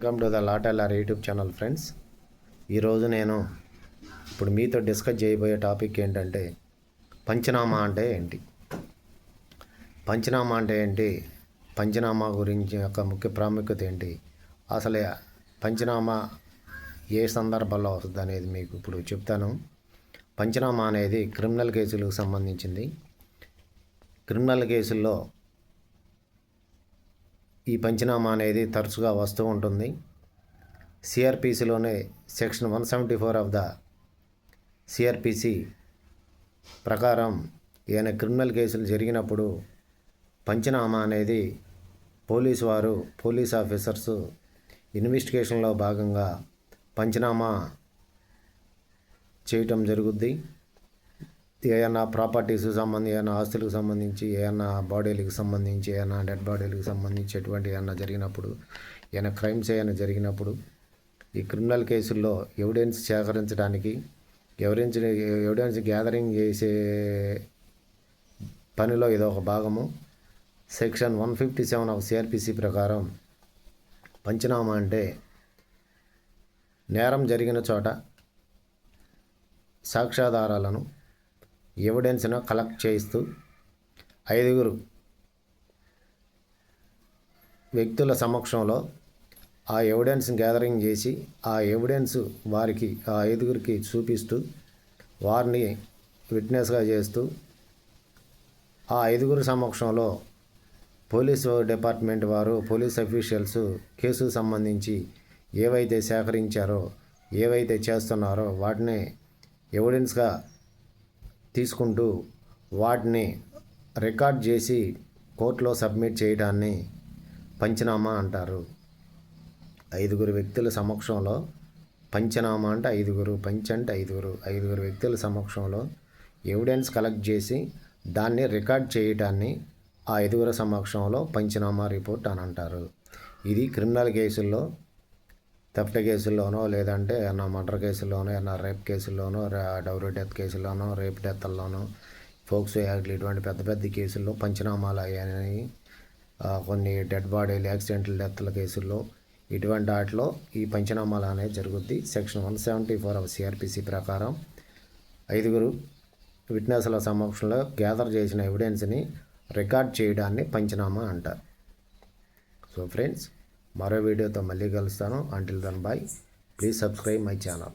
Welcome to the లాటెల్ఆర్ YouTube channel friends. ఈరోజు నేను ఇప్పుడు మీతో డిస్కస్ చేయబోయే టాపిక్ ఏంటంటే పంచనామా అంటే ఏంటి, పంచనామా అంటే ఏంటి, పంచనామా గురించి యొక్క ముఖ్య ప్రాముఖ్యత ఏంటి, అసలు పంచనామా ఏ సందర్భాల్లో వస్తుంది అనేది మీకు ఇప్పుడు చెప్తాను. పంచనామా అనేది క్రిమినల్ కేసులకు సంబంధించింది. క్రిమినల్ కేసుల్లో ఈ పంచనామా అనేది తరచుగా వస్తూ ఉంటుంది. సిఆర్పిసిలోనే సెక్షన్ 174 ఆఫ్ ద సిఆర్పిసి ప్రకారం ఏదైనా క్రిమినల్ కేసులు జరిగినప్పుడు పంచనామా అనేది పోలీస్ ఆఫీసర్స్ ఇన్వెస్టిగేషన్లో భాగంగా పంచనామా చేయటం జరుగుద్ది. ఏమైనా ప్రాపర్టీస్కి సంబంధించి, ఏమైనా ఆస్తులకు సంబంధించి, ఏమైనా బాడీలకు సంబంధించి, ఏమైనా డెడ్ బాడీలకు సంబంధించి ఎటువంటి ఏమైనా జరిగినప్పుడు, ఏమైనా క్రైమ్స్ ఏమైనా జరిగినప్పుడు ఈ క్రిమినల్ కేసుల్లో ఎవిడెన్స్ సేకరించడానికి, ఎవిడెన్స్ గ్యాదరింగ్ చేసే పనిలో ఇదొక భాగము. సెక్షన్ 157 ఆఫ్ సిఆర్పిసి ప్రకారం పంచనామా అంటే నేరం జరిగిన చోట సాక్ష్యాధారాలను, ఎవిడెన్స్ను కలెక్ట్ చేస్తూ 5 వ్యక్తుల సమక్షంలో ఆ ఎవిడెన్స్ గ్యాదరింగ్ చేసి ఆ ఎవిడెన్స్ వారికి ఆ 5 చూపిస్తూ వారిని విట్నెస్గా చేస్తూ ఆ 5 సమక్షంలో పోలీసు డిపార్ట్మెంట్ వారు, పోలీస్ అఫీషియల్స్ కేసుకు సంబంధించి ఏవైతే సేకరించారో, ఏవైతే చేస్తున్నారో వాటిని ఎవిడెన్స్గా తీసుకుంటూ వాటిని రికార్డ్ చేసి కోర్టులో సబ్మిట్ చేయడాన్ని పంచనామా అంటారు. 5 వ్యక్తుల సమక్షంలో పంచనామా అంటే 5, పంచ్ అంటే 5 వ్యక్తుల సమక్షంలో ఎవిడెన్స్ కలెక్ట్ చేసి దాన్ని రికార్డ్ చేయడాన్ని ఆ 5 సమక్షంలో పంచనామా రిపోర్ట్ అని అంటారు. ఇది క్రిమినల్ కేసుల్లో, థెఫ్ట్ కేసుల్లోనో, లేదంటే ఏమన్నా మర్డర్ కేసుల్లోనో, ఏమన్నా రేప్ కేసుల్లోనో, డౌరీ డెత్ కేసుల్లోనో, రేప్ డెత్ల్లోనో, ఫోక్సో యాక్ట్లు, ఇటువంటి పెద్ద కేసుల్లో పంచనామాలు అయ్యాయి. కొన్ని డెడ్ బాడీలు, యాక్సిడెంటల్ డెత్ల కేసుల్లో, ఇటువంటి వాటిలో ఈ పంచనామాలు అనేది జరుగుద్ది. సెక్షన్ 174 ఆఫ్ సిఆర్పిసి ప్రకారం 5 విట్నెస్ల సమక్షంలో గ్యాదర్ చేసిన ఎవిడెన్స్ని రికార్డ్ చేయడాన్ని పంచనామా అంటారు. సో ఫ్రెండ్స్, మరో వీడియోతో మళ్ళీ కలుస్తాను. Until then bye. Please subscribe my channel.